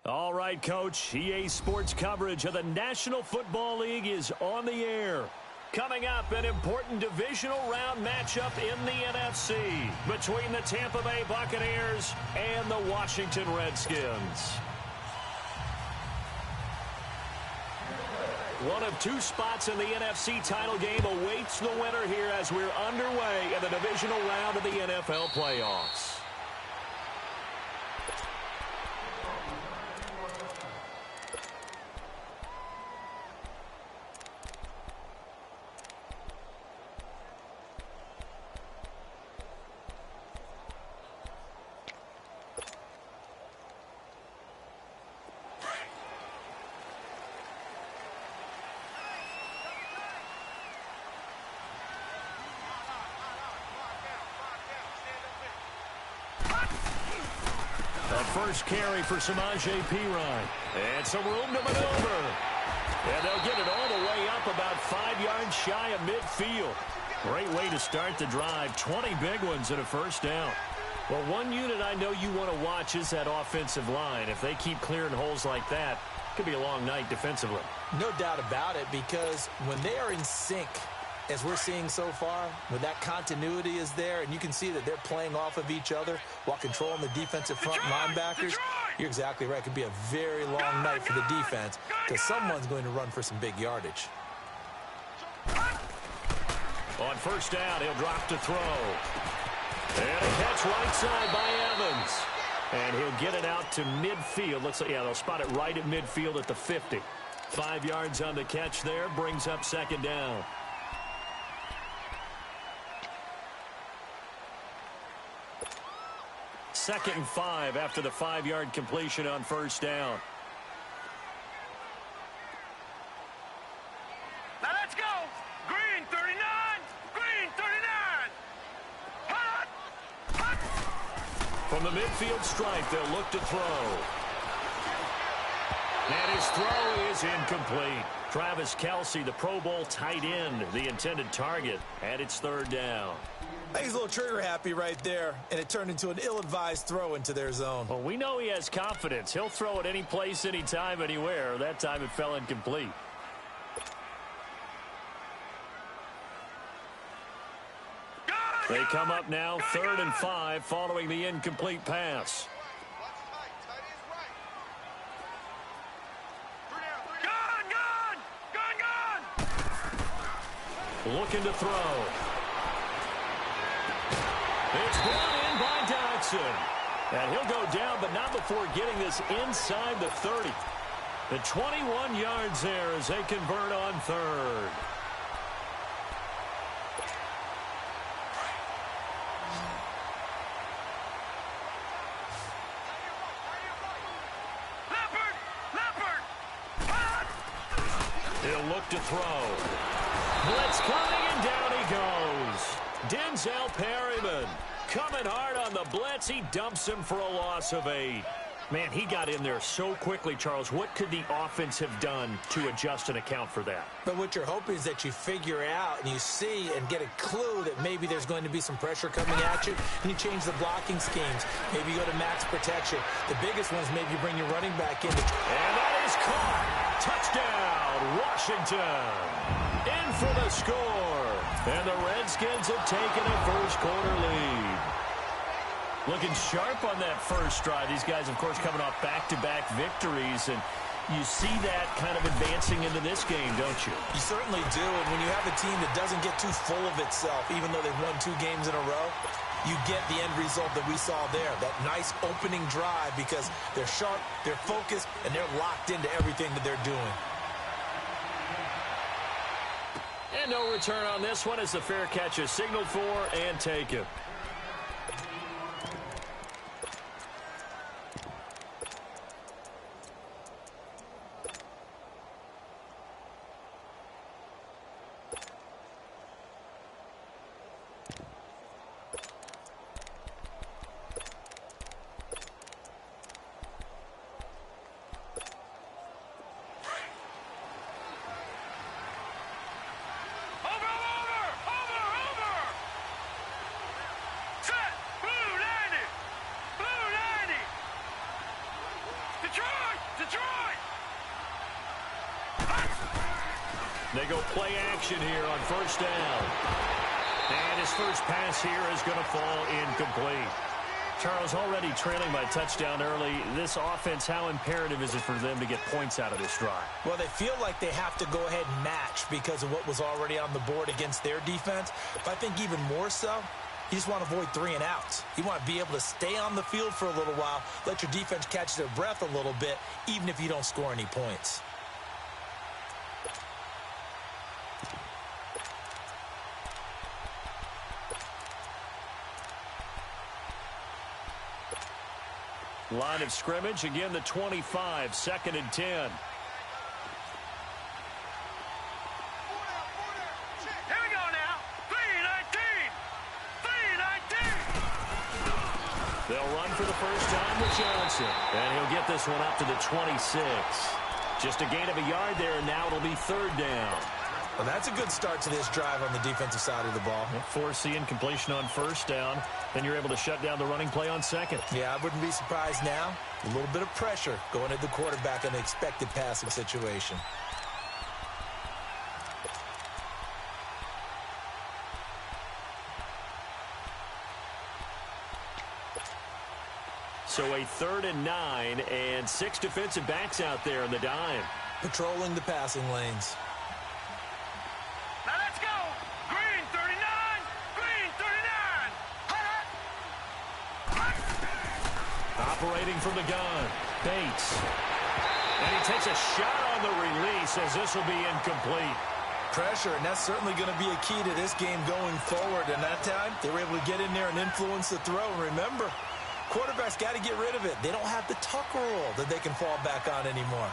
All right, Coach. EA Sports coverage of the National Football League is on the air. Coming up, an important divisional round matchup in the NFC between the Tampa Bay Buccaneers and the Washington Redskins. One of two spots in the NFC title game awaits the winner here as we're underway in the divisional round of the NFL playoffs. First carry for Samaje Perine. And some room to maneuver. And they'll get it all the way up about 5 yards shy of midfield. Great way to start the drive. 20 big ones and a first down. Well, one unit I know you want to watch is that offensive line. If they keep clearing holes like that, it could be a long night defensively. No doubt about it, because when they are in sync, as we're seeing so far, when that continuity is there and you can see that they're playing off of each other while controlling the defensive front linebackers, you're exactly right. It could be a very long night for the defense because someone's going to run for some big yardage. On first down, he'll drop to throw. And a catch right side by Evans. And he'll get it out to midfield. Looks like, yeah, they'll spot it right at midfield at the 50. 5 yards on the catch there, brings up second down. Second and 5 after the 5-yard completion on first down. Now let's go. Green 39. Green 39. Hot. Hot. From the midfield stripe, they'll look to throw. And his throw is incomplete. Travis Kelce, the Pro Bowl tight end, the intended target, and it's third down. I think he's a little trigger happy right there, and it turned into an ill-advised throw into their zone. Well, we know he has confidence. He'll throw it any place, anytime, anywhere. That time it fell incomplete. They come up now, 3rd and 5, following the incomplete pass. Looking to throw. It's brought in by Dodson. And he'll go down, but not before getting this inside the 30. The 21 yards there as they convert on 3rd. He'll look to throw. Blitz coming, and down he goes. Denzel Perryman coming hard on the blitz. He dumps him for a loss of 8. Man, he got in there so quickly, Charles. What could the offense have done to adjust and account for that? But what you're hoping is that you figure out and you see and get a clue that maybe there's going to be some pressure coming at you, and you change the blocking schemes. Maybe you go to max protection. The biggest ones, maybe you bring your running back in. And that is caught. Touchdown, Washington. In for the score. And the Redskins have taken a first-quarter lead. Looking sharp on that first drive. These guys, of course, coming off back-to-back victories, and you see that kind of advancing into this game, don't you? You certainly do, and when you have a team that doesn't get too full of itself, even though they've won 2 games in a row, you get the end result that we saw there, that nice opening drive, because they're sharp, they're focused, and they're locked into everything that they're doing. And no return on this one as the fair catch is signaled for and taken. They go play action here on first down. And his first pass here is going to fall incomplete. Charles, already trailing by touchdown early. This offense, how imperative is it for them to get points out of this drive? Well, they feel like they have to go ahead and match because of what was already on the board against their defense. But I think even more so, you just want to avoid 3 and outs. You want to be able to stay on the field for a little while, let your defense catch their breath a little bit, even if you don't score any points. Line of scrimmage, again the 25, 2nd and 10. Here we go now. 3-19. 3-19. They'll run for the first time with Johnson. And he'll get this one up to the 26. Just a gain of a yard there, and now it'll be 3rd down. Well, that's a good start to this drive on the defensive side of the ball. Forcing incompletion on first down. Then you're able to shut down the running play on 2nd. Yeah, I wouldn't be surprised now. A little bit of pressure going at the quarterback in an expected passing situation. So a 3rd and 9 and 6 defensive backs out there in the dime. Patrolling the passing lanes. Now let's go. Green 39. Green 39. Operating from the gun. Bates. And he takes a shot on the release as this will be incomplete. Pressure, and that's certainly going to be a key to this game going forward. And that time, they were able to get in there and influence the throw. And remember, quarterbacks got to get rid of it. They don't have the tuck rule that they can fall back on anymore.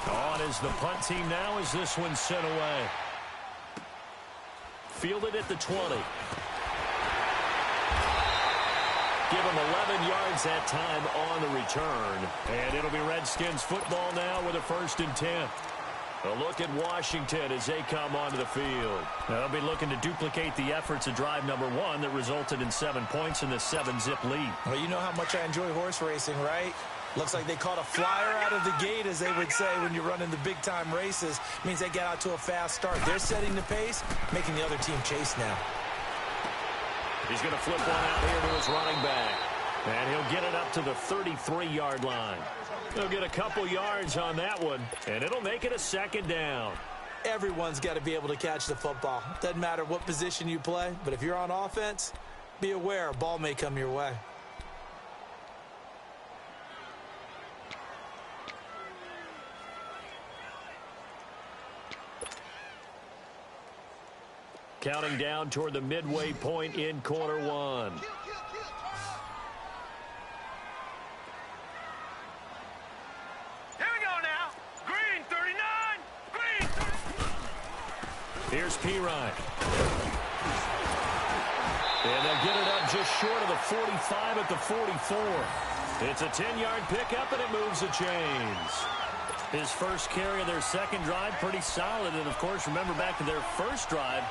On is the punt team now as this one's sent away. Fielded at the 20. Give him 11 yards that time on the return. And it'll be Redskins football now with a 1st and 10. A look at Washington as they come onto the field. They'll be looking to duplicate the efforts of drive number 1 that resulted in 7 points in the 7-zip lead. Well, you know how much I enjoy horse racing, right? Looks like they caught a flyer out of the gate, as they would say when you're running the big-time races. Means they get out to a fast start. They're setting the pace, making the other team chase now. He's going to flip one out here to his running back. And he'll get it up to the 33-yard line. He'll get a couple yards on that one, and it'll make it a 2nd down. Everyone's got to be able to catch the football. Doesn't matter what position you play, but if you're on offense, be aware a ball may come your way. Counting down toward the midway point in quarter 1. Here's Pirine. And they'll get it up just short of the 45 at the 44. It's a 10-yard pickup, and it moves the chains. His first carry of their 2nd drive, pretty solid. And, of course, remember back to their first drive,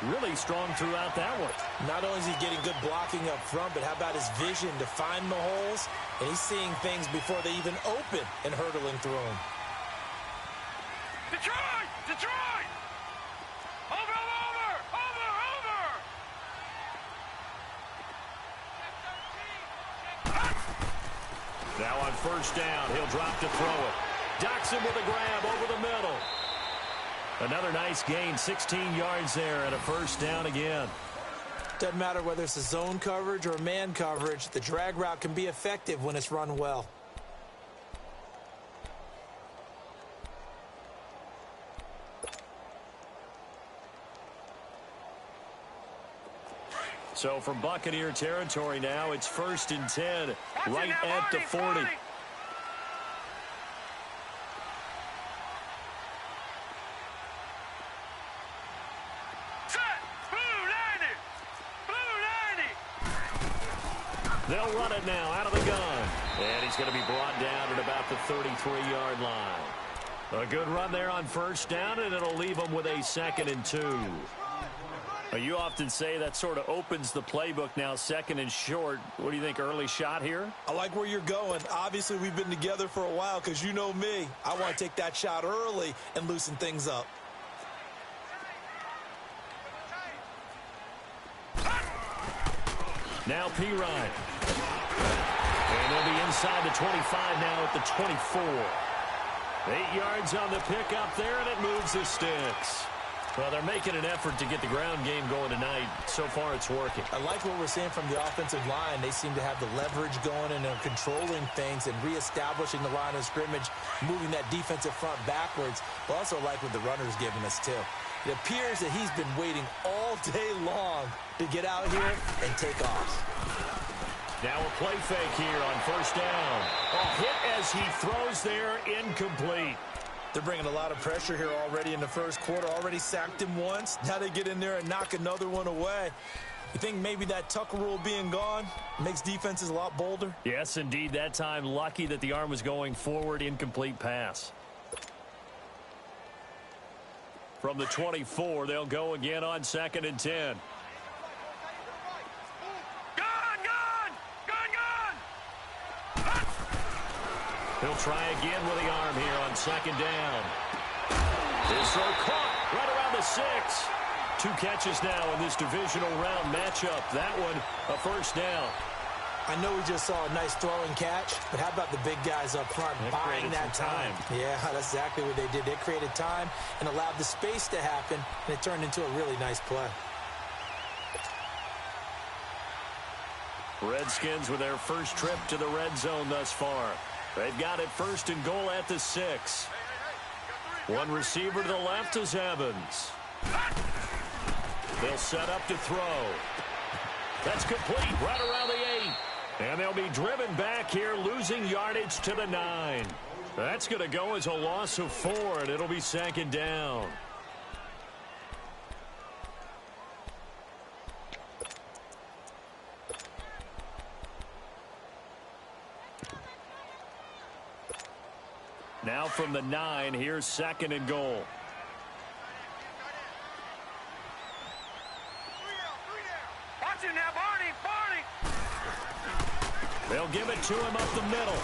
really strong throughout that one. Not only is he getting good blocking up front, but how about his vision to find the holes? And he's seeing things before they even open and hurtling through them. Detroit! Detroit! Over! Now on first down, he'll drop to throw it. Doxson with a grab over the middle. Another nice gain, 16 yards there, and a 1st down again. Doesn't matter whether it's a zone coverage or man coverage, the drag route can be effective when it's run well. So from Buccaneer territory now, it's 1st and 10, right at the 40. They'll run it now out of the gun. And he's going to be brought down at about the 33-yard line. A good run there on first down, and it'll leave him with a 2nd and 2. Well, you often say that sort of opens the playbook now, second and short. What do you think, early shot here? I like where you're going. Obviously, we've been together for a while because you know me. I want to take that shot early and loosen things up. Now P-Ryan. And they'll be inside the 25 now at the 24. 8 yards on the pickup there, and it moves the sticks. Well, they're making an effort to get the ground game going tonight. So far, it's working. I like what we're seeing from the offensive line. They seem to have the leverage going and are controlling things and reestablishing the line of scrimmage, moving that defensive front backwards. But also like what the runner's giving us, too. It appears that he's been waiting all day long to get out here and take off. Now a play fake here on first down. A hit as he throws there, incomplete. They're bringing a lot of pressure here already in the first quarter. Already sacked him once. Now they get in there and knock another one away. You think maybe that Tucker rule being gone makes defenses a lot bolder? Yes, indeed. That time, lucky that the arm was going forward. Incomplete pass. From the 24, they'll go again on 2nd and 10. He'll try again with the arm here on 2nd down. His throw caught right around the 6. 2 catches now in this divisional round matchup. That one, a first down. I know we just saw a nice throwing catch, but how about the big guys up front buying that time? Yeah, that's exactly what they did. They created time and allowed the space to happen, and it turned into a really nice play. Redskins with their first trip to the red zone thus far. They've got it 1st and goal at the 6. One receiver to the left is Evans. They'll set up to throw. That's complete right around the 8. And they'll be driven back here, losing yardage to the 9. That's going to go as a loss of 4, and it'll be 2nd down. Now from the 9, here's 2nd and goal. Watch it now, Barney. They'll give it to him up the middle.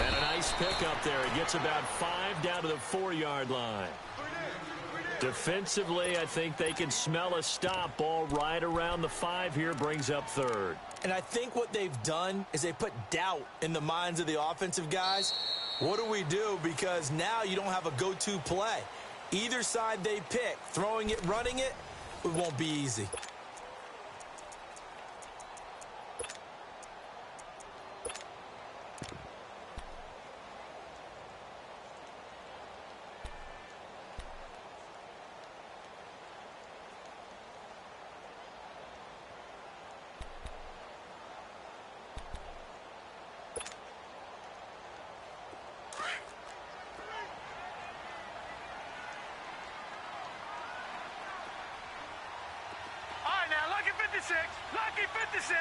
And a nice pickup there. He gets about 5 down to the 4-yard line. Defensively, I think they can smell a stop. Ball right around the 5 here, brings up 3rd. And I think what they've done is they put doubt in the minds of the offensive guys. What do we do? Because now you don't have a go-to play. Either side they pick, throwing it, running it, it won't be easy. Lucky 56.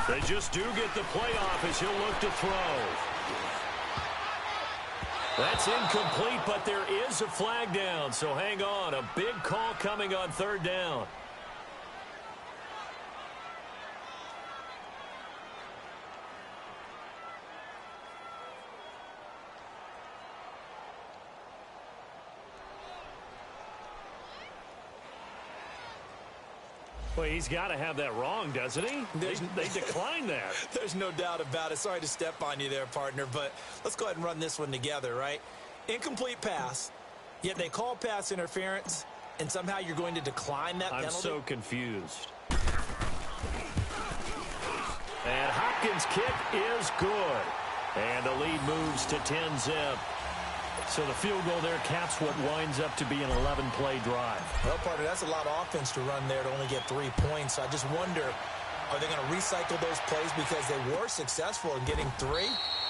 They just do get the playoff as he'll look to throw. That's incomplete, but there is a flag down, so hang on. A big call coming on 3rd down. Well, he's got to have that wrong, doesn't he? They declined that. There's no doubt about it. Sorry to step on you there, partner, but let's go ahead and run this one together, right? Incomplete pass, yet they call pass interference, and somehow you're going to decline that penalty? I'm so confused. And Hopkins' kick is good. And the lead moves to 10-zip. So the field goal there caps what winds up to be an 11-play drive. Well, partner, that's a lot of offense to run there to only get 3 points. I just wonder, are they going to recycle those plays because they were successful in getting 3?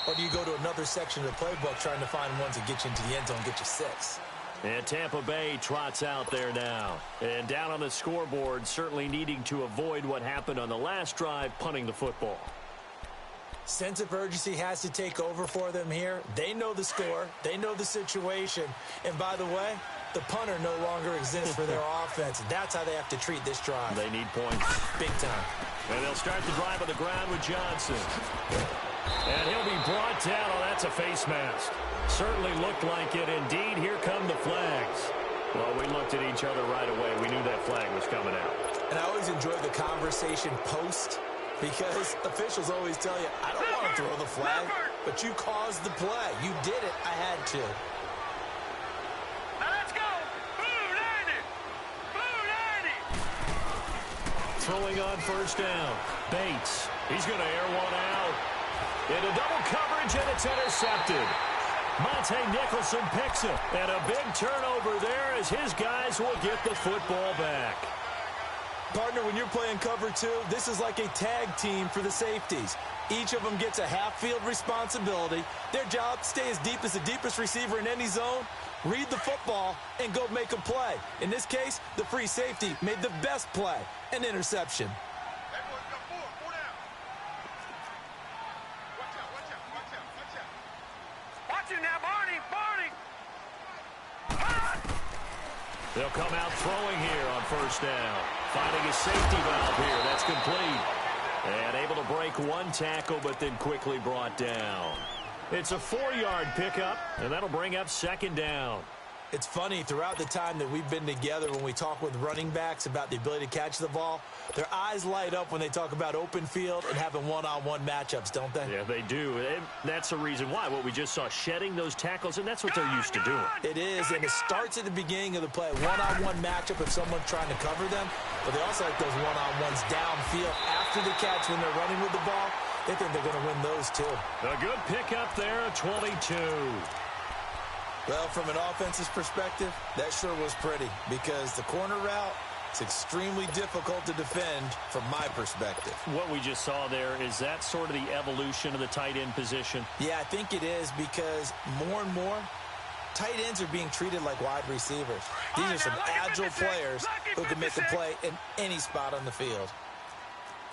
Or do you go to another section of the playbook trying to find ones that get you into the end zone and get you 6? And Tampa Bay trots out there now. And down on the scoreboard, certainly needing to avoid what happened on the last drive, punting the football. Sense of urgency has to take over for them here. They know the score. They know the situation. And by the way, the punter no longer exists for their offense. That's how they have to treat this drive. They need points. Big time. And they'll start the drive on the ground with Johnson. And he'll be brought down. Oh, that's a face mask. Certainly looked like it. Indeed, here come the flags. Well, we looked at each other right away. We knew that flag was coming out. And I always enjoy the conversation post, because officials always tell you, I don't want to throw the flag, but you caused the play. You did it. I had to. Now let's go. Blue 90. Blue 90. Throwing on first down. Bates. He's going to air one out. Into double coverage, and it's intercepted. Monte Nicholson picks it. And a big turnover there as his guys will get the football back. Partner, when you're playing cover two, this is like a tag team for the safeties. Each of them gets a half-field responsibility. Their job, stay as deep as the deepest receiver in any zone, read the football, and go make a play. In this case, the free safety made the best play, an interception. Everyone's got four down. Watch out, watch out, watch out, watch out. Watch it now, Barney, Barney. They'll come out throwing here on first down. Finding a safety valve here. That's complete. And able to break one tackle, but then quickly brought down. It's a 4-yard pickup, and that'll bring up second down. It's funny, throughout the time that we've been together, when we talk with running backs about the ability to catch the ball, their eyes light up when they talk about open field and having one-on-one matchups, don't they? Yeah, they do. And that's the reason why. What we just saw, shedding those tackles, and that's what they're used to doing. It is, and it starts at the beginning of the play. One-on-one matchup if someone's trying to cover them, but they also like those one-on-ones downfield after the catch when they're running with the ball. They think they're going to win those, too. A good pickup there, 22. Well, from an offensive perspective, that sure was pretty, because the corner route is extremely difficult to defend from my perspective. What we just saw there, is that sort of the evolution of the tight end position? Yeah, I think it is, because more and more, tight ends are being treated like wide receivers. These are some agile players who can make a play in any spot on the field.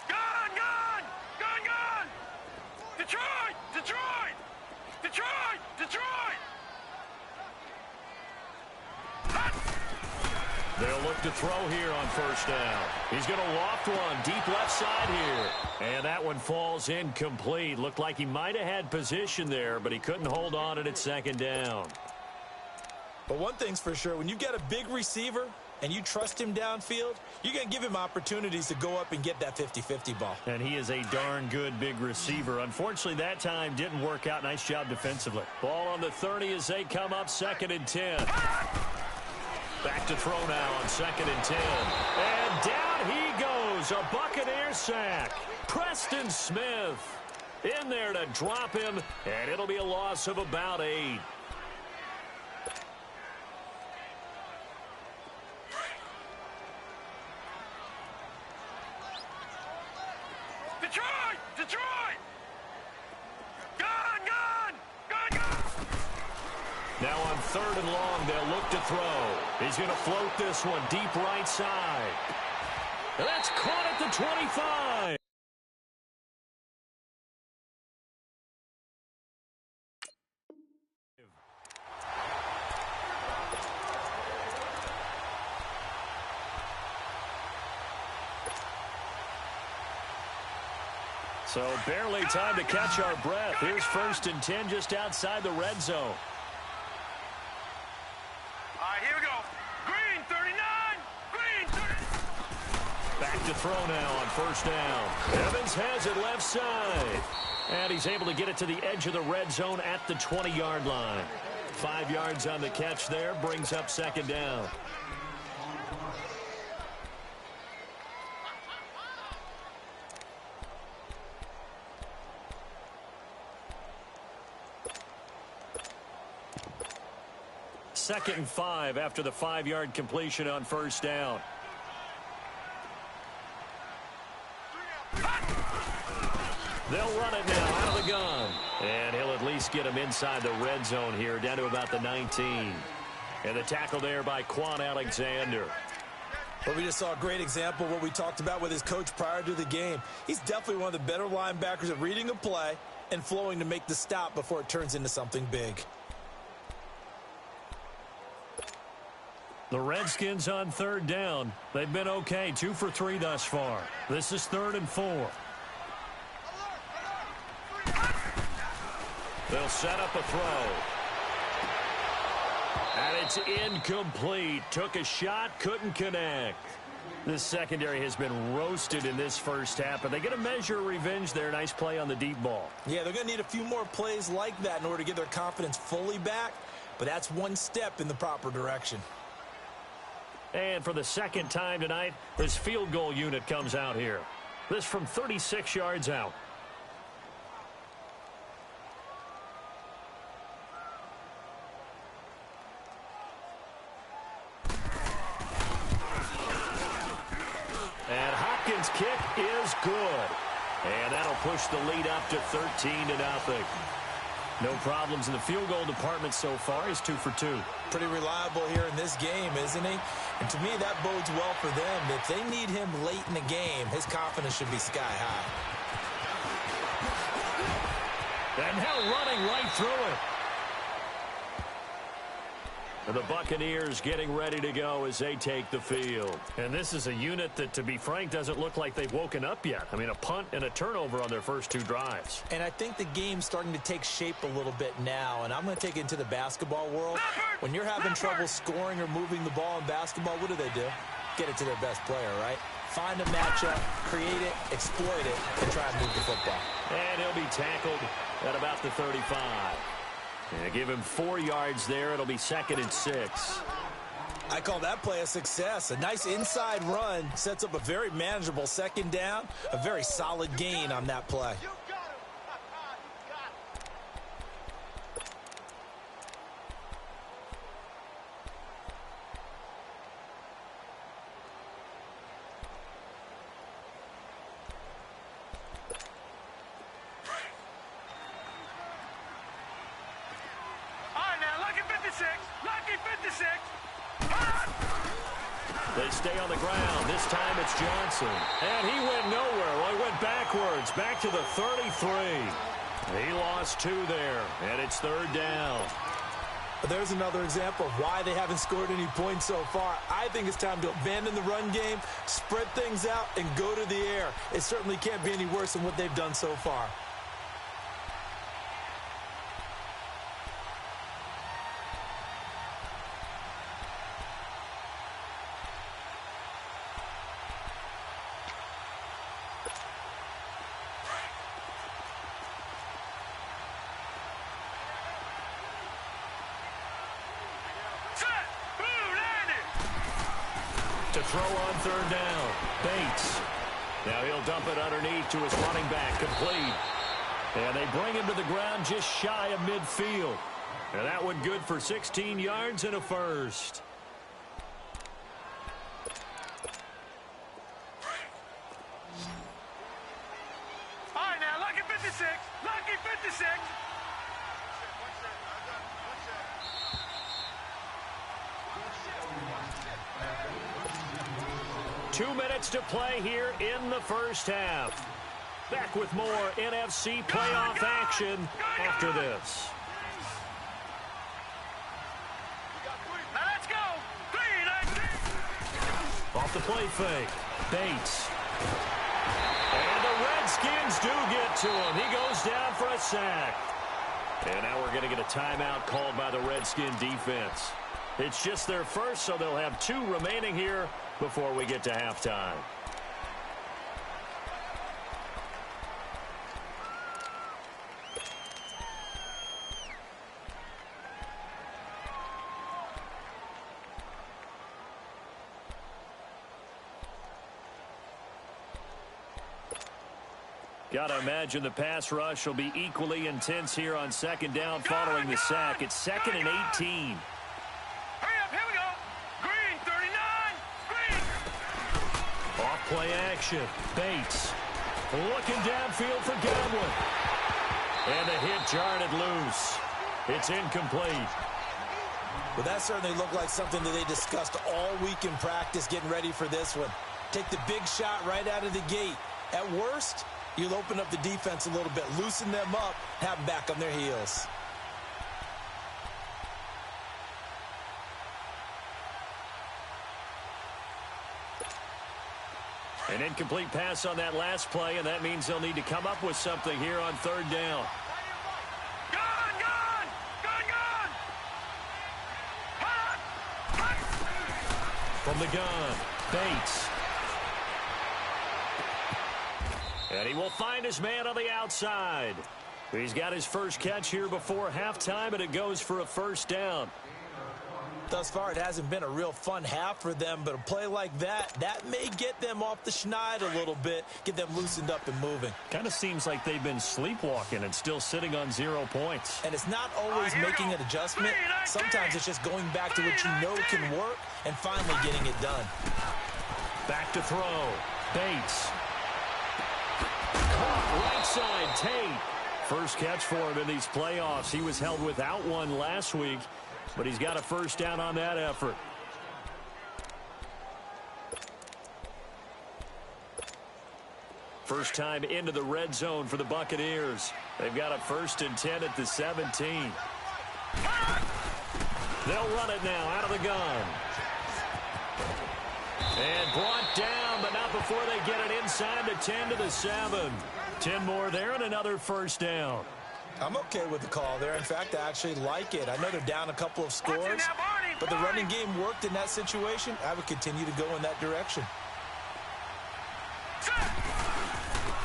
Gone, gone, gone, gone. Detroit, Detroit, Detroit, Detroit. They'll look to throw here on first down. He's going to loft one deep left side here. And that one falls incomplete. Looked like he might have had position there, but he couldn't hold on it at second down. But one thing's for sure, when you've got a big receiver and you trust him downfield, you're going to give him opportunities to go up and get that 50-50 ball. And he is a darn good big receiver. Unfortunately, that time didn't work out. Nice job defensively. Ball on the 30 as they come up, 2nd and 10. Back to throw now on 2nd and 10. And down he goes. A Buccaneer sack. Preston Smith in there to drop him. And it'll be a loss of about 8. Detroit, Detroit. Gone, gone, gone, gone. Now on 3rd and long, they'll look to throw. He's going to float this one deep right side. And that's caught at the 25. So barely time to catch our breath. Here's 1st and 10 just outside the red zone. All right, here we go. Green 39, green 30. Back to throw now on first down. Evans has it left side. And he's able to get it to the edge of the red zone at the 20-yard line. 5 yards on the catch there, brings up 2nd down. Second and 5 after the 5-yard completion on first down. They'll run it now out of the gun. And he'll at least get him inside the red zone here, down to about the 19. And the tackle there by Quan Alexander. Well, we just saw a great example of what we talked about with his coach prior to the game. He's definitely one of the better linebackers at reading a play and flowing to make the stop before it turns into something big. The Redskins on third down. They've been okay, 2 for 3 thus far. This is 3rd and 4. They'll set up a throw. And it's incomplete. Took a shot, couldn't connect. This secondary has been roasted in this first half, but they get a measure of revenge there. Nice play on the deep ball. Yeah, they're going to need a few more plays like that in order to get their confidence fully back, but that's one step in the proper direction. And for the second time tonight, this field goal unit comes out here. This from 36 yards out. And Hopkins' kick is good. And that'll push the lead up to 13-0. No problems in the field goal department so far. He's 2 for 2. Pretty reliable here in this game, isn't he? And to me, that bodes well for them. If they need him late in the game, his confidence should be sky high. And now running right through it. And the Buccaneers getting ready to go as they take the field. And this is a unit that, to be frank, doesn't look like they've woken up yet. I mean, a punt and a turnover on their first 2 drives. And I think the game's starting to take shape a little bit now. And I'm going to take it into the basketball world. When you're having trouble scoring or moving the ball in basketball, what do? Get it to their best player, right? Find a matchup, create it, exploit it, and try and move the football. And he'll be tackled at about the 35. Yeah, give him 4 yards there. It'll be 2nd and 6. I call that play a success. A nice inside run sets up a very manageable second down. A very solid gain on that play. They stay on the ground. This time it's Johnson. And he went nowhere. Well, he went backwards. Back to the 33. He lost 2 there. And it's 3rd down. There's another example of why they haven't scored any points so far. I think it's time to abandon the run game, spread things out, and go to the air. It certainly can't be any worse than what they've done so far. To throw on 3rd down. Bates. Now he'll dump it underneath to his running back. Complete. And they bring him to the ground just shy of midfield. And that one good for 16 yards and a first. All right, now, lucky 56. Lucky 56. 2 minutes to play here in the first half. Back with more NFC playoff action after this. Now let's go. 3, 19. Off the play fake. Bates. And the Redskins do get to him. He goes down for a sack. And now we're going to get a timeout called by the Redskin defense. It's just their first, so they'll have 2 remaining here before we get to halftime. Got to imagine the pass rush will be equally intense here on 2nd down following the sack. It's 2nd and 18. Play action. Bates looking downfield for Godwin. And the hit jarred it loose. It's incomplete. Well, that certainly looked like something that they discussed all week in practice, getting ready for this one. Take the big shot right out of the gate. At worst, you'll open up the defense a little bit, loosen them up, have them back on their heels. An incomplete pass on that last play, and that means they'll need to come up with something here on third down. Gone, gone, gone, gone. Hot, hot. From the gun, Bates. And he will find his man on the outside. He's got his first catch here before halftime, and it goes for a first down. Thus far, it hasn't been a real fun half for them, but a play like that may get them off the schneid a little bit, get them loosened up and moving. Kind of seems like they've been sleepwalking and still sitting on 0 points. And it's not always making an adjustment. Sometimes it's just going back to what you know can work and finally getting it done. Back to throw. Bates. Caught right side, Tate. First catch for him in these playoffs. He was held without one last week, but he's got a first down on that effort. First time into the red zone for the Buccaneers. They've got a 1st and 10 at the 17. They'll run it now out of the gun. And brought down, but not before they get it inside the 10 to the 7. 10 more there and another first down. I'm okay with the call there. In fact, I actually like it. I know they're down a couple of scores, but the running game worked in that situation. I would continue to go in that direction.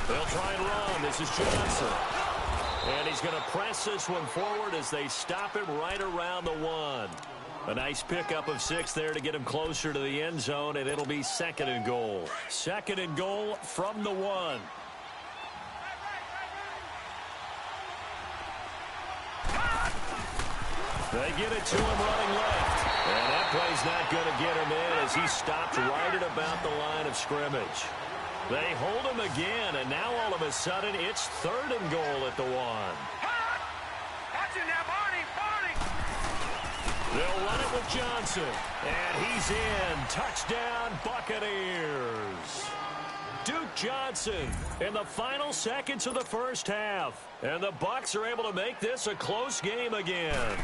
They'll try and run. This is Johnson. And he's going to press this one forward as they stop him right around the 1. A nice pickup of 6 there to get him closer to the end zone, and it'll be 2nd and goal. 2nd and goal from the 1. They get it to him running left. And that play's not going to get him in as he stopped right at about the line of scrimmage. They hold him again, and now all of a sudden it's 3rd and goal at the 1. They'll run it with Johnson. And he's in. Touchdown, Buccaneers. Duke Johnson in the final seconds of the first half. And the Bucs are able to make this a close game again.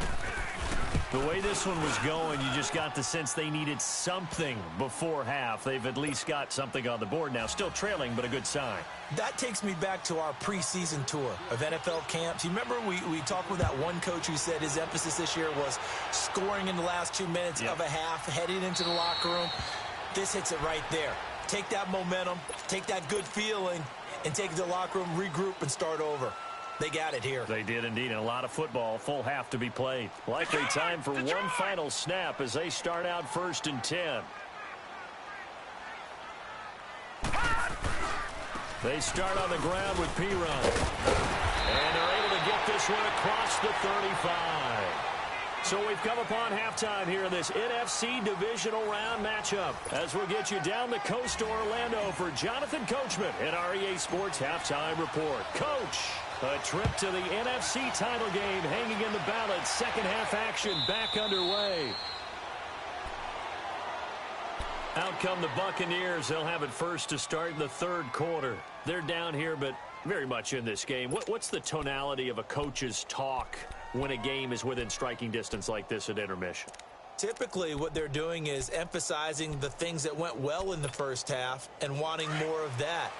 The way this one was going, you just got the sense they needed something before half. They've at least got something on the board now. Still trailing, but a good sign. That takes me back to our preseason tour of NFL camps. You remember we talked with that one coach who said his emphasis this year was scoring in the last 2 minutes of a half, heading into the locker room. This hits it right there. Take that momentum, take that good feeling, and take it to the locker room, regroup, and start over. They got it here. They did indeed, and a lot of football, full half to be played. Likely time for one final snap as they start out 1st and 10. They start on the ground with P-Run. And they're able to get this one across the 35. So we've come upon halftime here in this NFC Divisional Round matchup. As we'll get you down the coast to Orlando for Jonathan Coachman at our EA Sports Halftime Report. Coach, a trip to the NFC title game hanging in the balance. Second half action back underway. Out come the Buccaneers. They'll have it first to start in the 3rd quarter. They're down here, but very much in this game. What's the tonality of a coach's talk when a game is within striking distance like this at intermission? Typically, what they're doing is emphasizing the things that went well in the first half and wanting more of that.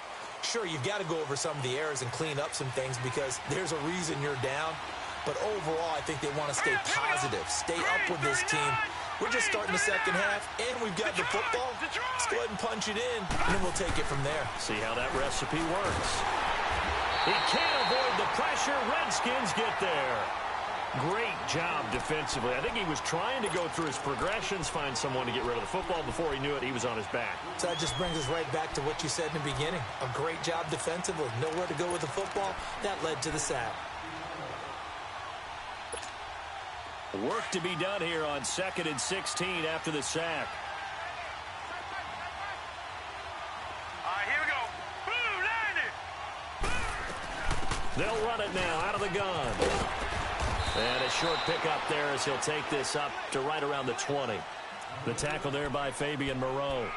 Sure, you've got to go over some of the errors and clean up some things because there's a reason you're down. But overall, I think they want to stay positive, stay up with this team. We're just starting the second half, and we've got the football. Let's go ahead and punch it in, and then we'll take it from there. See how that recipe works. He can't avoid the pressure. Redskins get there. Great job defensively. I think he was trying to go through his progressions, find someone to get rid of the football. Before he knew it, he was on his back. So that just brings us right back to what you said in the beginning. A great job defensively. Nowhere to go with the football. That led to the sack. Work to be done here on 2nd and 16 after the sack. Here we go. Blue, landed. They'll run it now out of the gun. And a short pickup there as he'll take this up to right around the 20. The tackle there by Fabian Moreau.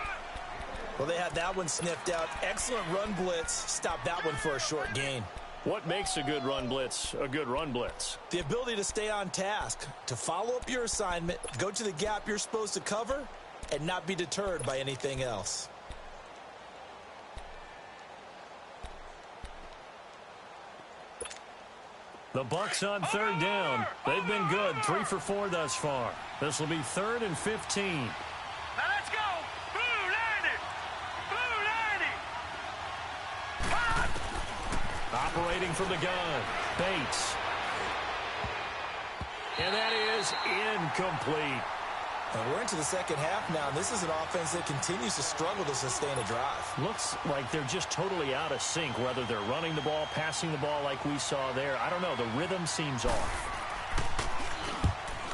Well, they had that one sniffed out. Excellent run blitz. Stop that one for a short gain. What makes a good run blitz a good run blitz? The ability to stay on task, to follow up your assignment, go to the gap you're supposed to cover, and not be deterred by anything else. The Bucs on third down. They've been good, 3 for 4 thus far. This will be 3rd and 15. Now let's go. Blue landing. Blue landing. Operating from the gun. Bates. And that is incomplete. And we're into the second half now. This is an offense that continues to struggle to sustain a drive. Looks like they're just totally out of sync, whether they're running the ball, passing the ball like we saw there. I don't know. The rhythm seems off.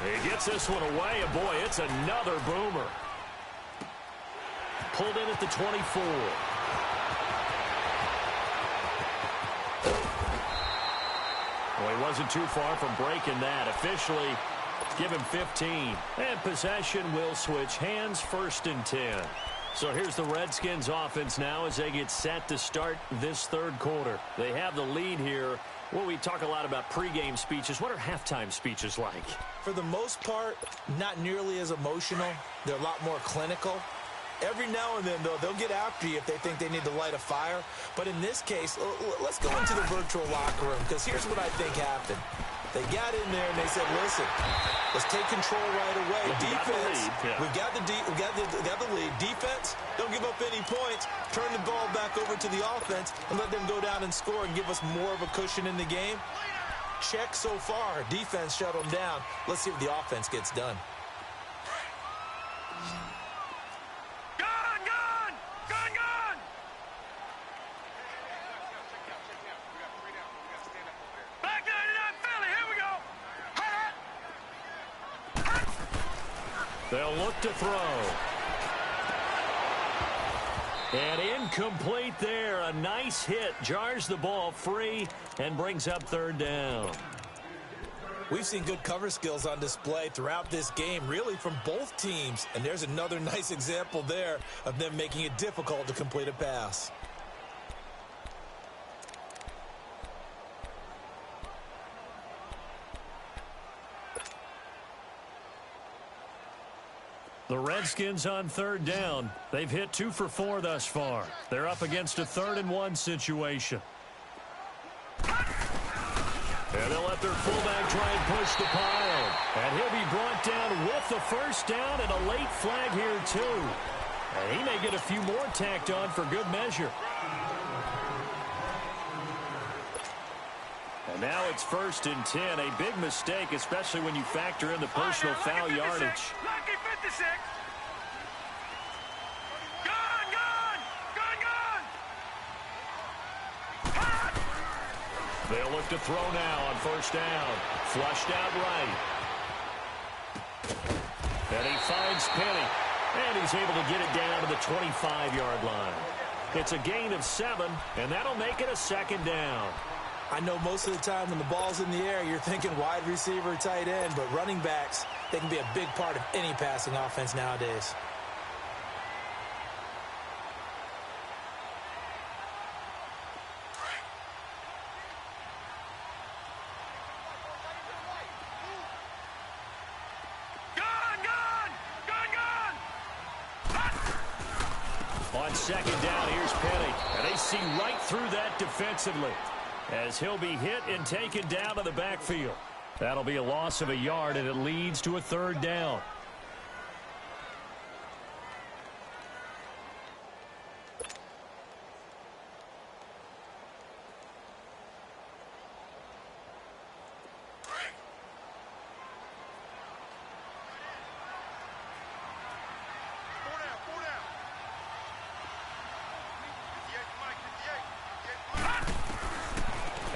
He gets this one away, and boy, it's another boomer. Pulled in at the 24. Well, he wasn't too far from breaking that. Officially, give him 15. And possession will switch hands, 1st and 10. So here's the Redskins offense now as they get set to start this third quarter. They have the lead here. Well, we talk a lot about pregame speeches. What are halftime speeches like? For the most part, not nearly as emotional. They're a lot more clinical. Every now and then, though, they'll get after you if they think they need to light a fire. But in this case, let's go into the virtual locker room, because here's what I think happened. They got in there and they said, listen, let's take control right away. Defense, we've got the lead. Defense, don't give up any points. Turn the ball back over to the offense and let them go down and score and give us more of a cushion in the game. Check so far. Defense shut them down. Let's see what the offense gets done. They'll look to throw. And incomplete there. A nice hit. Jars the ball free and brings up 3rd down. We've seen good cover skills on display throughout this game, really from both teams. And there's another nice example there of them making it difficult to complete a pass. The Redskins on 3rd down. They've hit 2 for 4 thus far. They're up against a 3rd and 1 situation. And they'll let their fullback try and push the pile. And he'll be brought down with the 1st down and a late flag here too. And he may get a few more tacked on for good measure. And now it's 1st and 10. A big mistake, especially when you factor in the personal foul yardage. Lucky 56. Gone. They'll look to throw now on 1st down. Flushed out right. And he finds Penny. And he's able to get it down to the 25-yard line. It's a gain of 7, and that'll make it a 2nd down. I know most of the time when the ball's in the air, you're thinking wide receiver, tight end, but running backs, they can be a big part of any passing offense nowadays. On 2nd down, here's Penny. And they see right through that defensively, as he'll be hit and taken down to the backfield. That'll be a loss of a yard, and it leads to a 3rd down.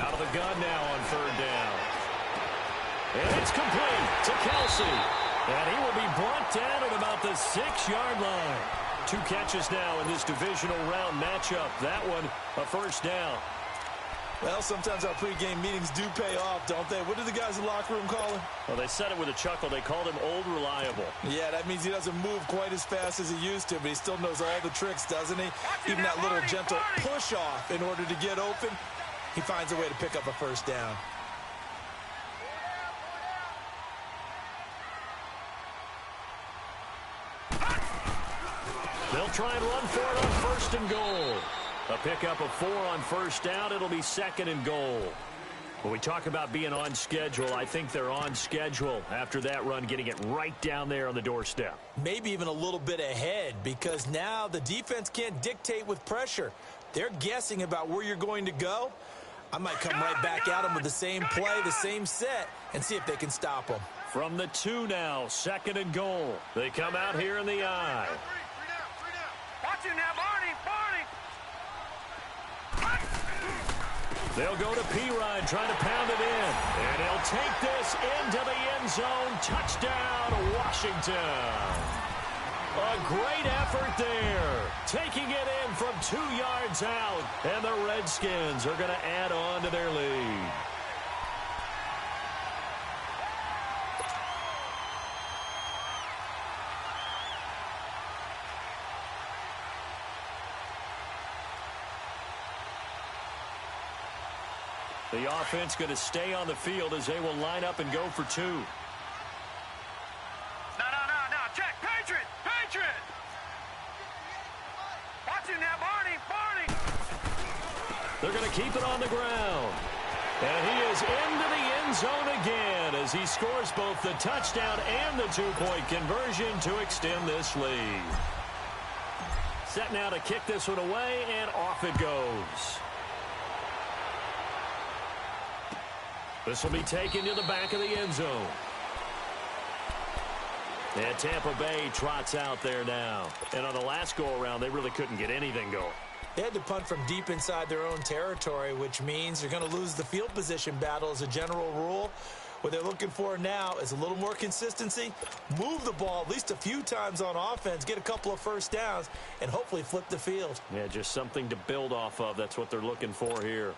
Out of the gun now on 3rd down. And it's complete to Kelsey. And he will be brought down at about the 6-yard line. 2 catches now in this divisional round matchup. That one, a 1st down. Well, sometimes our pregame meetings do pay off, don't they? What do the guys in the locker room call him? Well, they said it with a chuckle. They called him Old Reliable. Yeah, that means he doesn't move quite as fast as he used to, but he still knows all the tricks, doesn't he? Even that little gentle push-off in order to get open, he finds a way to pick up a first down. They'll try and run for it on first and goal. A pickup of 4 on first down. It'll be second and goal. When we talk about being on schedule, I think they're on schedule after that run, getting it right down there on the doorstep. Maybe even a little bit ahead, because now the defense can't dictate with pressure. They're guessing about where you're going to go. I might come right back at them with the same play, the same set, and see if they can stop them. From the 2 now, second and goal. They come out here in the I. Watch it now, Barney. They'll go to P-Ryan, trying to pound it in. And he'll take this into the end zone. Touchdown, Washington. A great effort there. Taking it in from 2 yards out. And the Redskins are going to add on to their lead. The offense going to stay on the field as they will line up and go for 2. No. Check. Patriot. Watch it now, Barney. They're going to keep it on the ground. And he is into the end zone again as he scores both the touchdown and the 2-point conversion to extend this lead. Set now to kick this one away, and off it goes. This will be taken to the back of the end zone. And Tampa Bay trots out there now. And on the last go-around, they really couldn't get anything going. They had to punt from deep inside their own territory, which means they're going to lose the field position battle as a general rule. What they're looking for now is a little more consistency, move the ball at least a few times on offense, get a couple of first downs, and hopefully flip the field. Yeah, just something to build off of. That's what they're looking for here.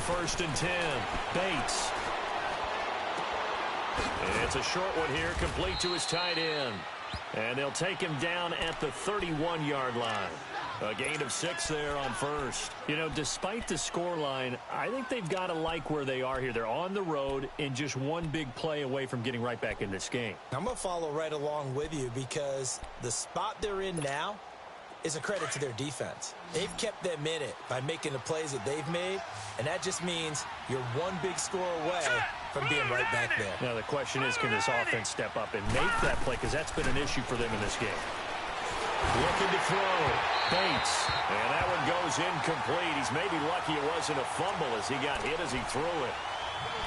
First and 10. Bates. And it's a short one here, complete to his tight end. And they'll take him down at the 31-yard line. A gain of 6 there on first. You know, despite the scoreline, I think they've got to like where they are here. They're on the road and just one big play away from getting right back in this game. I'm going to follow right along with you because the spot they're in now is a credit to their defense. They've kept them in it by making the plays that they've made, and that just means you're one big score away from being right back there. Now, the question is, can this offense step up and make that play? Because that's been an issue for them in this game. Looking to throw. Bates. And that one goes incomplete. He's maybe lucky it wasn't a fumble as he got hit as he threw it.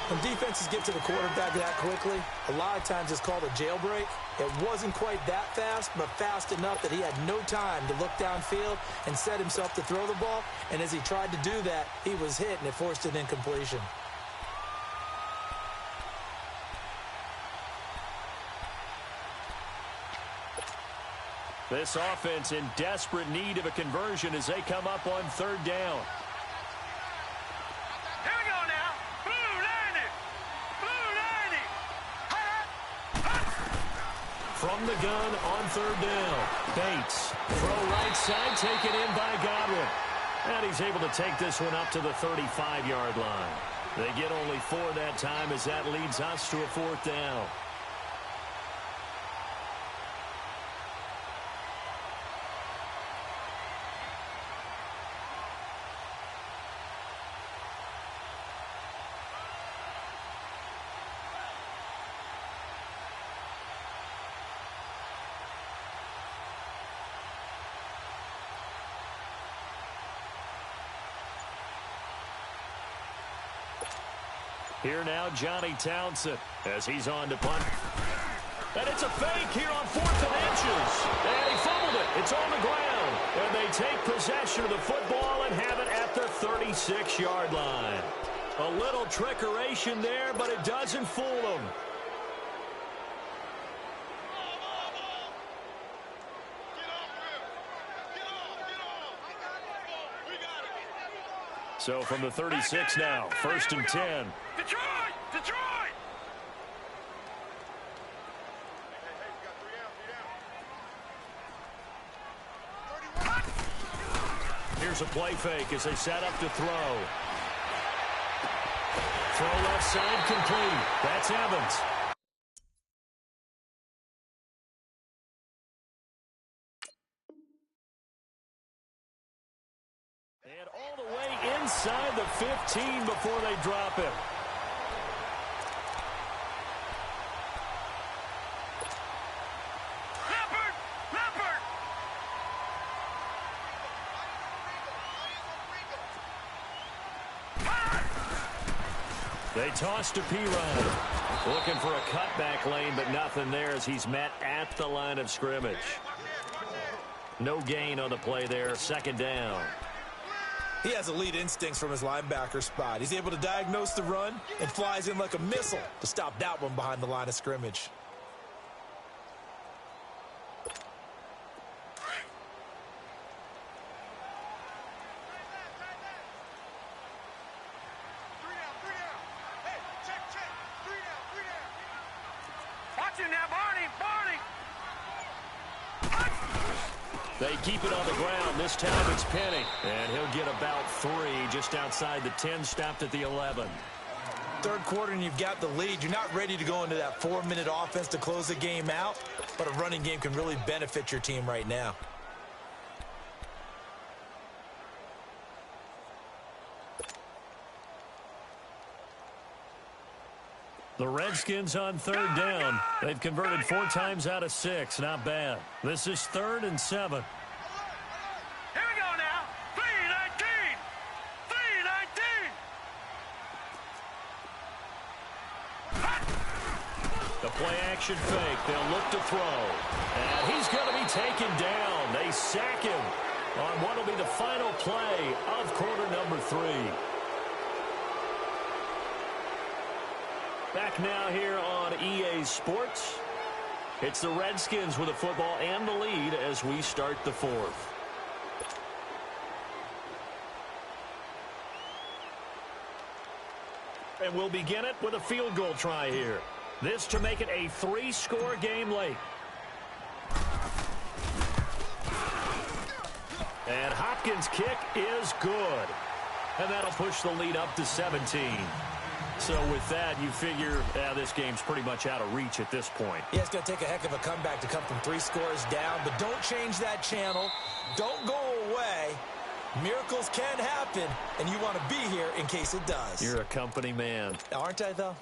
When defenses get to the quarterback that quickly, a lot of times it's called a jailbreak. It wasn't quite that fast, but fast enough that he had no time to look downfield and set himself to throw the ball. And as he tried to do that, he was hit, and it forced an incompletion. This offense in desperate need of a conversion as they come up on 3rd down. From the gun on 3rd down. Bates. Throw right side, taken in by Godwin. And he's able to take this one up to the 35-yard line. They get only 4 that time as that leads us to a 4th down. Here now, Johnny Townsend, as he's on to punt. And it's a fake here on 4th and inches. And he fumbled it. It's on the ground. And they take possession of the football and have it at the 36-yard line. A little trickeration there, but it doesn't fool them. So from the 36 now, 1st and 10. Detroit! Detroit! Here's a play fake as they set up to throw. Throw left side complete. That's Evans. And all the way inside the 15 before they drop him. Leopard! Leopard! They toss to P-Ryan. Looking for a cutback lane, but nothing there as he's met at the line of scrimmage. No gain on the play there. 2nd down. He has elite instincts from his linebacker spot. He's able to diagnose the run and flies in like a missile to stop that one behind the line of scrimmage. Watch him now, Barney! Barney! They keep it on the ground. This time it's Penny. And he'll get about 3 just outside the 10, stopped at the 11. 3rd quarter and you've got the lead. You're not ready to go into that 4-minute offense to close the game out, but a running game can really benefit your team right now. The Redskins on 3rd down. They've converted 4 times out of 6. Not bad. This is 3rd and 7. Here we go now. 3-19! 3-19! The play action fake. They'll look to throw. And he's going to be taken down. They sack him on what will be the final play of quarter number 3. Back now here on EA Sports. It's the Redskins with the football and the lead as we start the 4th. And we'll begin it with a field goal try here. This to make it a 3-score game late. And Hopkins' kick is good. And that'll push the lead up to 17. So with that, you figure this game's pretty much out of reach at this point. Yeah, it's going to take a heck of a comeback to come from 3 scores down, but don't change that channel. Don't go away. Miracles can happen, and you want to be here in case it does. You're a company man. Aren't I, though?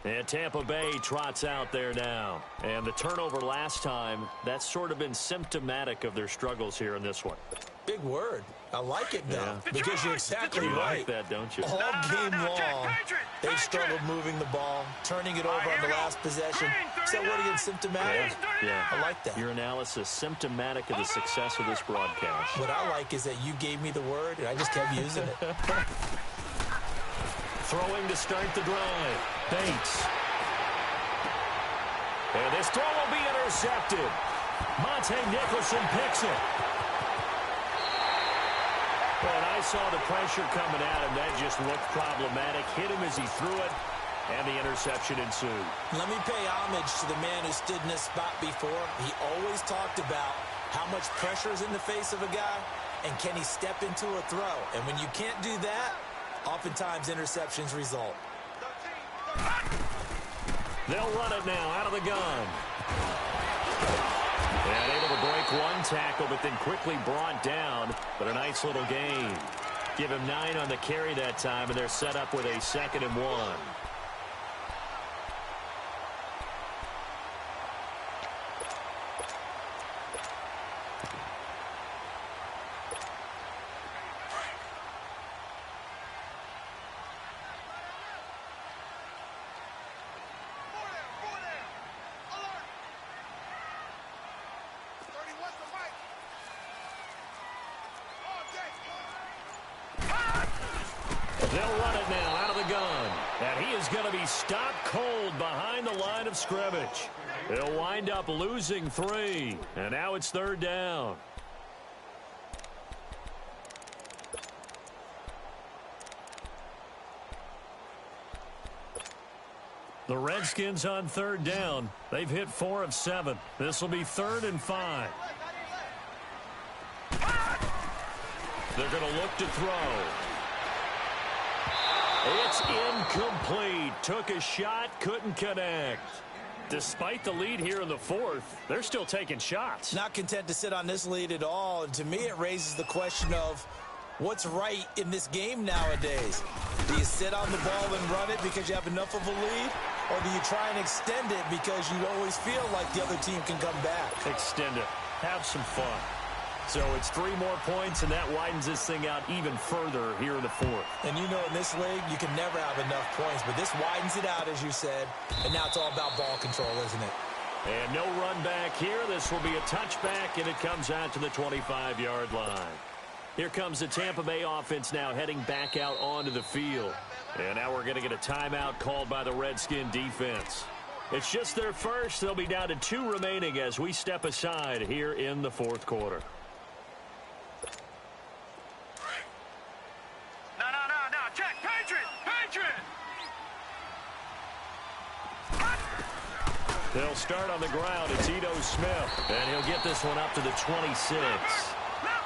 And Tampa Bay trots out there now. And the turnover last time, that's sort of been symptomatic of their struggles here in this one. Big word. I like it, though, Yeah. because you're exactly You right. like that, don't you? All game long, they've struggled moving the ball, turning it over on the last possession. Is that word again, symptomatic? Yeah. I like that. Your analysis symptomatic of the success of this broadcast. What I like is that you gave me the word, and I just kept using it. Throwing to start the drive. Bates. And this throw will be intercepted. Monte Nicholson picks it. And I saw the pressure coming at him. That just looked problematic. Hit him as he threw it, and the interception ensued. Let me pay homage to the man who stood in this spot before. He always talked about how much pressure is in the face of a guy, and can he step into a throw. And when you can't do that, oftentimes interceptions result. They'll run it now out of the gun. And able to break one tackle, but then quickly brought down. But a nice little gain. Give him 9 on the carry that time, and they're set up with a 2nd and 1. They'll run it now out of the gun. And he is going to be stopped cold behind the line of scrimmage. He'll wind up losing 3. And now it's 3rd down. The Redskins on 3rd down. They've hit 4 of 7. This will be 3rd and 5. They're going to look to throw. It's incomplete. Took a shot, couldn't connect. Despite the lead here in the 4th, they're still taking shots. Not content to sit on this lead at all. And to me, it raises the question of what's right in this game nowadays. Do you sit on the ball and run it because you have enough of a lead? Or do you try and extend it because you always feel like the other team can come back? Extend it. Have some fun. So it's 3 more points, and that widens this thing out even further here in the 4th. And you know in this league, you can never have enough points, but this widens it out, as you said, and now it's all about ball control, isn't it? And no run back here. This will be a touchback, and it comes out to the 25-yard line. Here comes the Tampa Bay offense now heading back out onto the field. And now we're going to get a timeout called by the Redskin defense. It's just their first. They'll be down to 2 remaining as we step aside here in the 4th quarter. No. Check. Patriot. They'll start on the ground. It's Ito Smith. And he'll get this one up to the 26.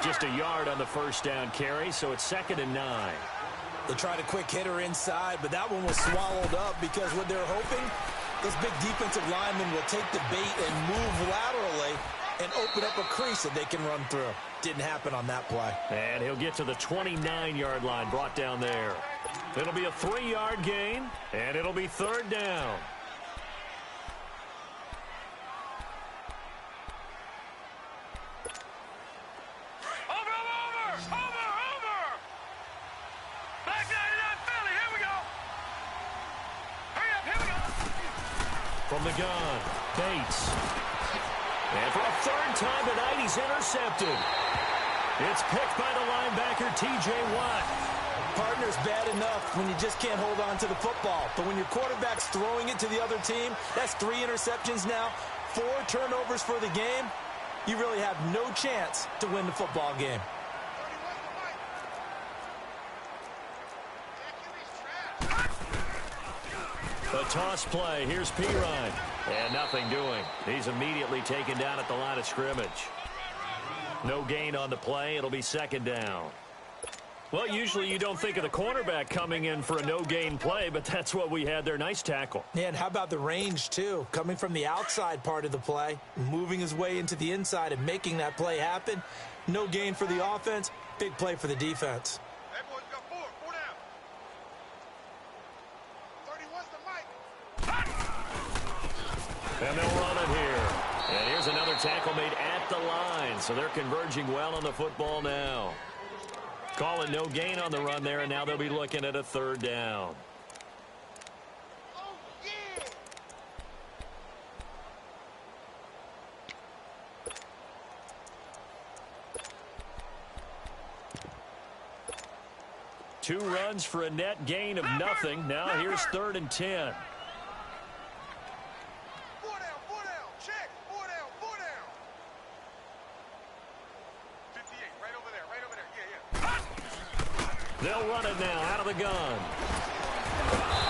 Just a yard on the first down carry, so it's 2nd and 9. They tried a quick hitter inside, but that one was swallowed up because what they're hoping, this big defensive lineman will take the bait and move laterally and open up a crease that they can run through. Didn't happen on that play. And he'll get to the 29-yard line, brought down there. It'll be a 3-yard gain, and it'll be 3rd down. From the gun, Bates. And for a 3rd time tonight, he's intercepted. It's picked by the linebacker, T.J. Watt. Partner's bad enough when you just can't hold on to the football. But when your quarterback's throwing it to the other team, that's 3 interceptions now, 4 turnovers for the game. You really have no chance to win the football game. A toss play. Here's Pirine. And nothing doing. He's immediately taken down at the line of scrimmage. No gain on the play. It'll be 2nd down. Well, usually you don't think of the cornerback coming in for a no-gain play, but that's what we had there. Nice tackle. And how about the range, too? Coming from the outside part of the play, moving his way into the inside and making that play happen. No gain for the offense. Big play for the defense. And they'll run it here. And here's another tackle made at the line. So they're converging well on the football now. Calling no gain on the run there, and now they'll be looking at a 3rd down. Oh, yeah. 2 runs for a net gain of nothing. Now here's 3rd and 10. They'll run it now out of the gun.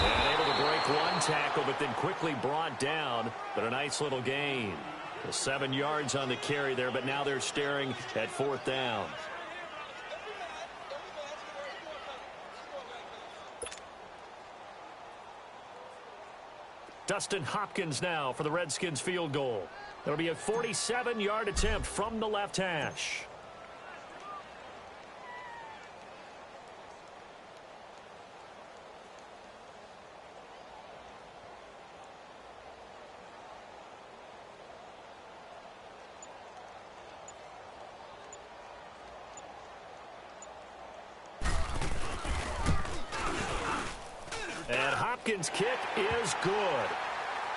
And able to break 1 tackle, but then quickly brought down. But a nice little gain. 7 yards on the carry there, but now they're staring at 4th down. Dustin Hopkins now for the Redskins field goal. It'll be a 47-yard attempt from the left hash. And Hopkins' kick is good.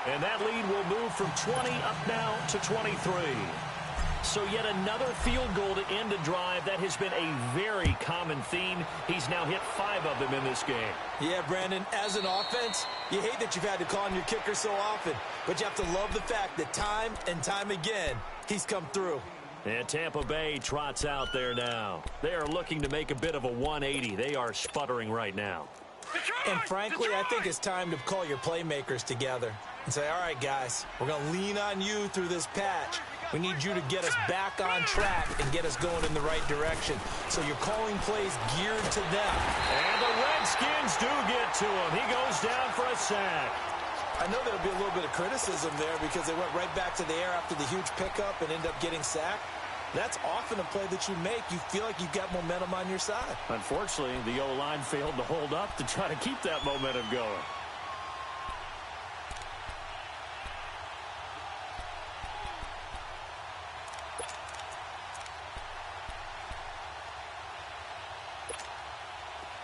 And that lead will move from 20 up now to 23. So yet another field goal to end a drive. That has been a very common theme. He's now hit 5 of them in this game. Yeah, Brandon, as an offense, you hate that you've had to call on your kicker so often, but you have to love the fact that time and time again, he's come through. And Tampa Bay trots out there now. They are looking to make a bit of a 180. They are sputtering right now. And frankly, I think it's time to call your playmakers together and say, all right, guys, we're going to lean on you through this patch. We need you to get us back on track and get us going in the right direction. So you're calling plays geared to them. And the Redskins do get to him. He goes down for a sack. I know there'll be a little bit of criticism there because they went right back to the air after the huge pickup and ended up getting sacked. That's often a play that you make. You feel like you've got momentum on your side. Unfortunately, the O-line failed to hold up to try to keep that momentum going.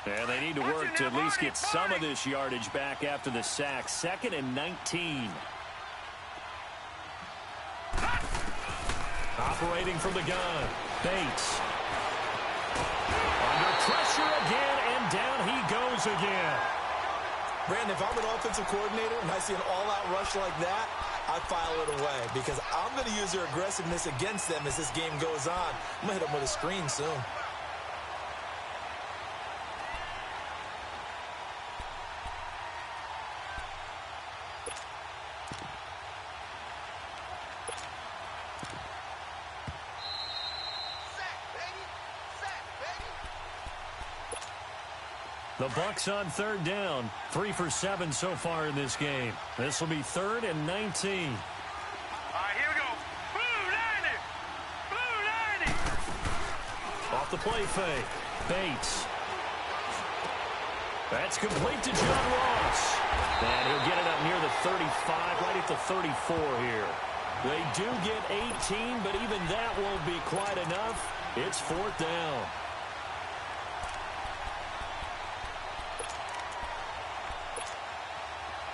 And they need to work to at least get some of this yardage back after the sack. 2nd and 19. Operating from the gun. Bates. Under pressure again, and down he goes again. Brandon, if I'm an offensive coordinator and I see an all-out rush like that, I file it away because I'm going to use their aggressiveness against them as this game goes on. I'm going to hit them with a screen soon. The Bucs on 3rd down. 3 for 7 so far in this game. This will be 3rd and 19. All right, here we go. Blue 90. Blue 90. Off the play fake. Bates. That's complete to John Ross. And he'll get it up near the 35, right at the 34 here. They do get 18, but even that won't be quite enough. It's 4th down.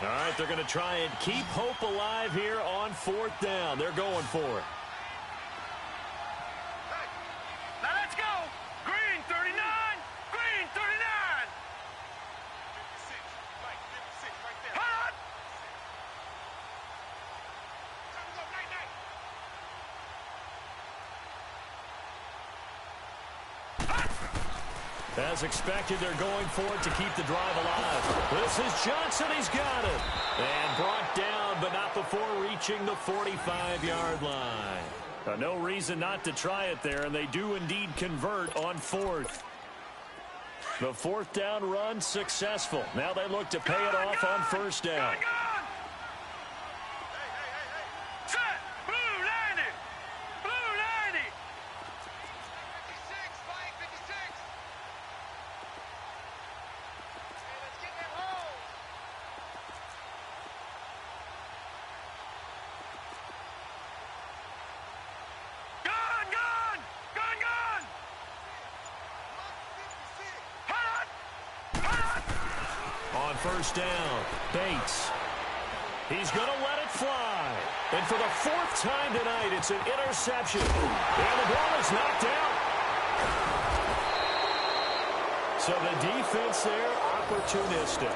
All right, they're going to try and keep hope alive here on 4th down. They're going for it. Hey, now let's go. Green 39. Green 39. 56. Right, 56 right there. Hot. Time to go, night, night. As expected, they're going for it to keep the drive alive. This is Johnson. He's got it. And brought down, but not before reaching the 45-yard line. No reason not to try it there, and they do indeed convert on 4th. The 4th down run successful. Now they look to pay it off on 1st down. On 1st down, Bates. He's going to let it fly. And for the 4th time tonight, it's an interception. And the ball is knocked out. So the defense there, opportunistic.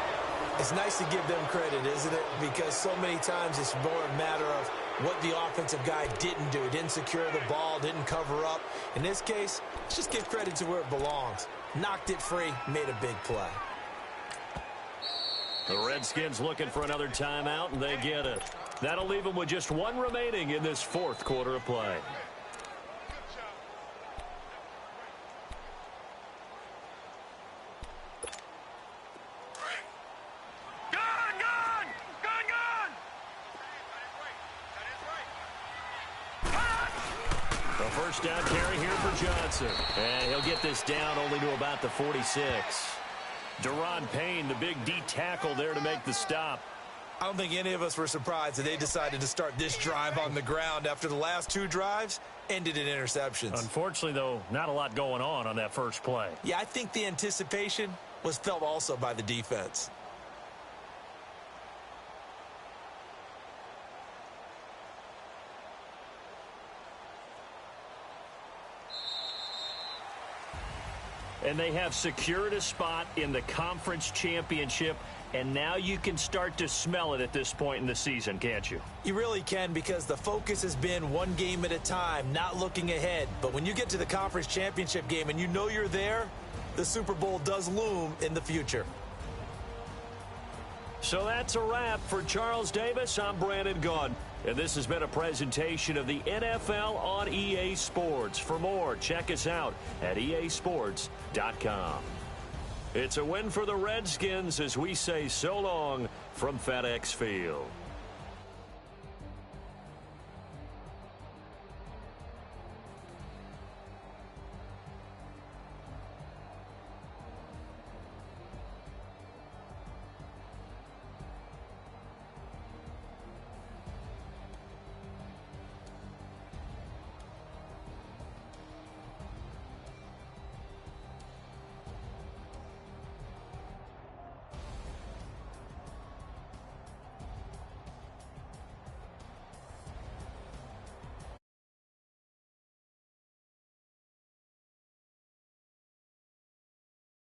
It's nice to give them credit, isn't it? Because so many times it's more a matter of what the offensive guy didn't do. Didn't secure the ball, didn't cover up. In this case, let's just give credit to where it belongs. Knocked it free, made a big play. The Redskins looking for another timeout, and they get it. That'll leave them with just 1 remaining in this 4th quarter of play. A 1st down carry here for Johnson. And he'll get this down only to about the 46. Deron Payne, the big D tackle there to make the stop. I don't think any of us were surprised that they decided to start this drive on the ground after the last 2 drives ended in interceptions. Unfortunately, though, not a lot going on that first play. Yeah, I think the anticipation was felt also by the defense. And they have secured a spot in the conference championship, and now you can start to smell it at this point in the season, can't you? You really can, because the focus has been one game at a time, not looking ahead. But when you get to the conference championship game and you know you're there, the Super Bowl does loom in the future. So that's a wrap for Charles Davis. I'm Brandon Gaudin, and this has been a presentation of the NFL on EA Sports. For more, check us out at easports.com. It's a win for the Redskins as we say so long from FedEx Field.